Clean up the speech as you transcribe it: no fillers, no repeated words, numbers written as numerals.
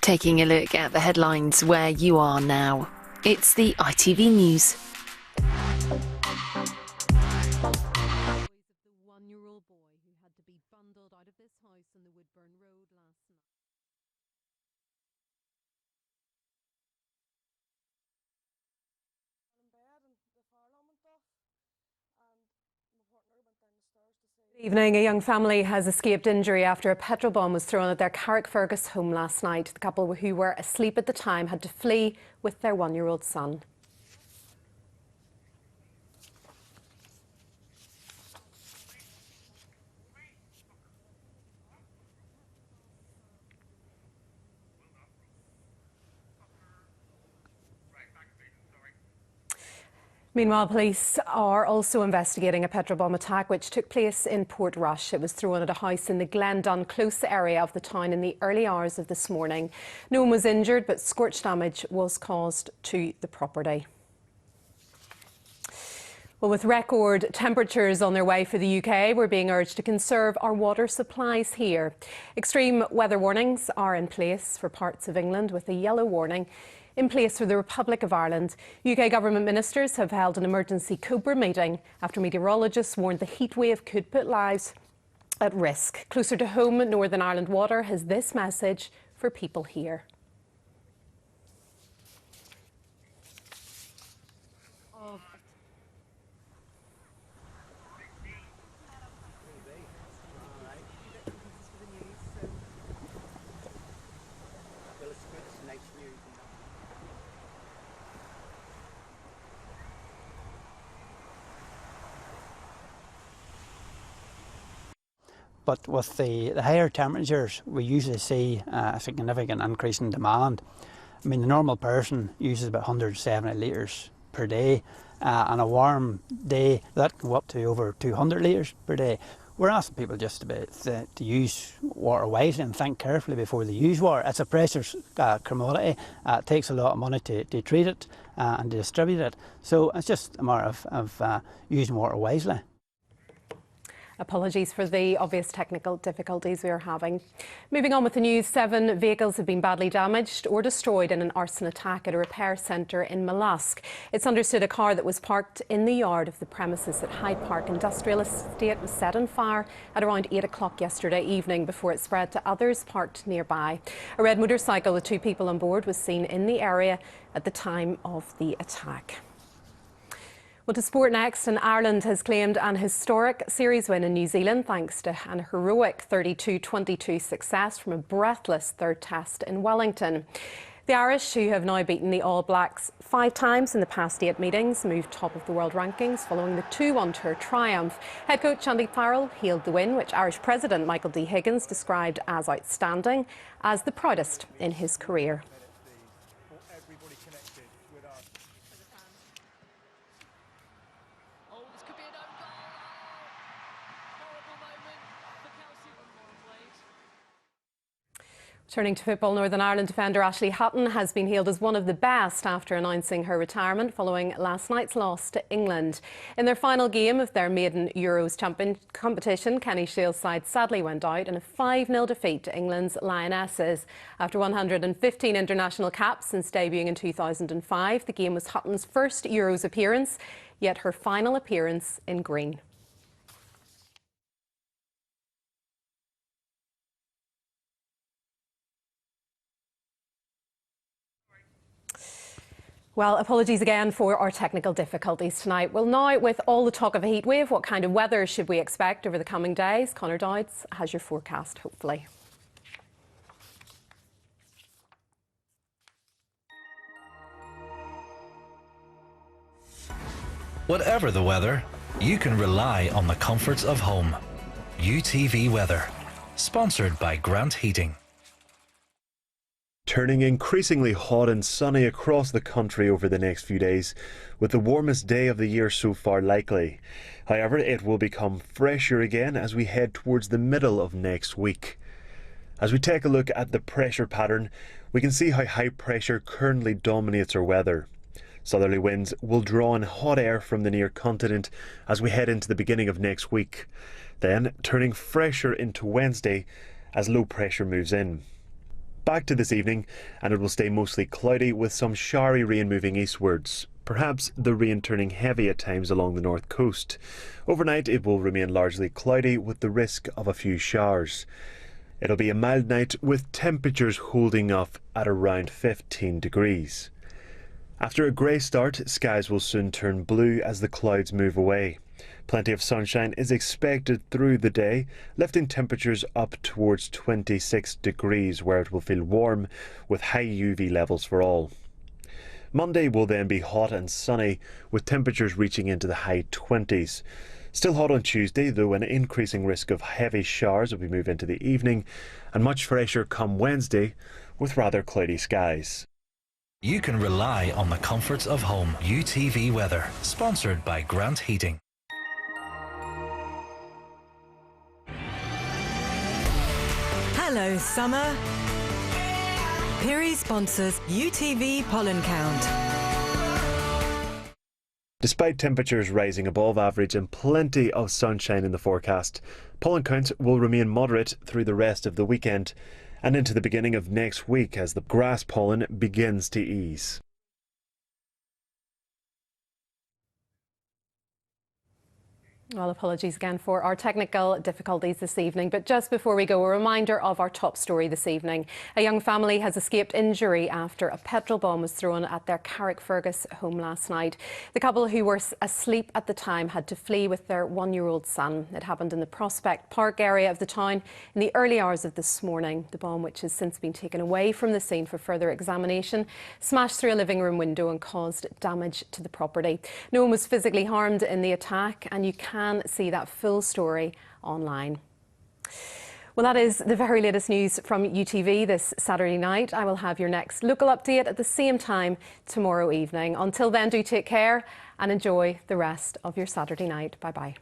Taking a look at the headlines where you are now. It's the ITV News. The one-year-old boy who had to be bundled out of this house on the Woodburn Road last night. Evening, a young family has escaped injury after a petrol bomb was thrown at their Carrickfergus home last night. The couple who were asleep at the time had to flee with their one-year-old son. Meanwhile, police are also investigating a petrol bomb attack which took place in Portrush. It was thrown at a house in the Glendon Close area of the town in the early hours of this morning. No one was injured, but scorch damage was caused to the property. Well, with record temperatures on their way for the UK, we're being urged to conserve our water supplies here. Extreme weather warnings are in place for parts of England, with a yellow warning in place for the Republic of Ireland. UK government ministers have held an emergency COBRA meeting after meteorologists warned the heatwave could put lives at risk. Closer to home, Northern Ireland Water has this message for people here. But with the higher temperatures, we usually see a significant increase in demand. I mean, the normal person uses about 170 litres per day. On a warm day, that can go up to over 200 litres per day. We're asking people just to use water wisely and think carefully before they use water. It's a precious commodity. It takes a lot of money to treat it and to distribute it. So it's just a matter of using water wisely. Apologies for the obvious technical difficulties we are having. Moving on with the news, 7 vehicles have been badly damaged or destroyed in an arson attack at a repair centre in Mollusk. It's understood a car that was parked in the yard of the premises at Hyde Park Industrial Estate was set on fire at around 8 o'clock yesterday evening before it spread to others parked nearby. A red motorcycle with 2 people on board was seen in the area at the time of the attack. Well, to sport next, and Ireland has claimed an historic series win in New Zealand thanks to an heroic 32-22 success from a breathless third test in Wellington. The Irish, who have now beaten the All Blacks 5 times in the past 8 meetings, moved top of the world rankings following the 2-1 tour triumph. Head coach Andy Farrell hailed the win, which Irish President Michael D. Higgins described as outstanding, as the proudest in his career. Turning to football, Northern Ireland defender Ashley Hutton has been hailed as one of the best after announcing her retirement following last night's loss to England. In their final game of their maiden Euros competition, Kenny Shields' side sadly went out in a 5-0 defeat to England's Lionesses. After 115 international caps since debuting in 2005, the game was Hutton's first Euros appearance, yet her final appearance in green. Well, apologies again for our technical difficulties tonight. Well, now, with all the talk of a heatwave, what kind of weather should we expect over the coming days? Conor Dowds has your forecast, hopefully. Whatever the weather, you can rely on the comforts of home. UTV Weather, sponsored by Grant Heating. Turning increasingly hot and sunny across the country over the next few days, with the warmest day of the year so far likely. However, it will become fresher again as we head towards the middle of next week. As we take a look at the pressure pattern, we can see how high pressure currently dominates our weather. Southerly winds will draw in hot air from the near continent as we head into the beginning of next week, then turning fresher into Wednesday as low pressure moves in. Back to this evening, and it will stay mostly cloudy with some showery rain moving eastwards. Perhaps the rain turning heavy at times along the north coast. Overnight it will remain largely cloudy with the risk of a few showers. It'll be a mild night with temperatures holding off at around 15 degrees. After a grey start, skies will soon turn blue as the clouds move away. Plenty of sunshine is expected through the day, lifting temperatures up towards 26 degrees where it will feel warm with high UV levels for all. Monday will then be hot and sunny with temperatures reaching into the high 20s. Still hot on Tuesday, though an increasing risk of heavy showers as we move into the evening, and much fresher come Wednesday with rather cloudy skies. You can rely on the comforts of home. UTV weather, sponsored by Grant Heating. Hello, summer. Piri sponsors UTV pollen count. Despite temperatures rising above average and plenty of sunshine in the forecast, pollen counts will remain moderate through the rest of the weekend and into the beginning of next week as the grass pollen begins to ease. Well, apologies again for our technical difficulties this evening. But just before we go, a reminder of our top story this evening. A young family has escaped injury after a petrol bomb was thrown at their Carrickfergus home last night. The couple who were asleep at the time had to flee with their one-year-old son. It happened in the Prospect Park area of the town in the early hours of this morning. The bomb, which has since been taken away from the scene for further examination, smashed through a living room window and caused damage to the property. No one was physically harmed in the attack, and you can see that full story online. Well, that is the very latest news from UTV this Saturday night. I will have your next local update at the same time tomorrow evening. Until then, do take care and enjoy the rest of your Saturday night. Bye-bye.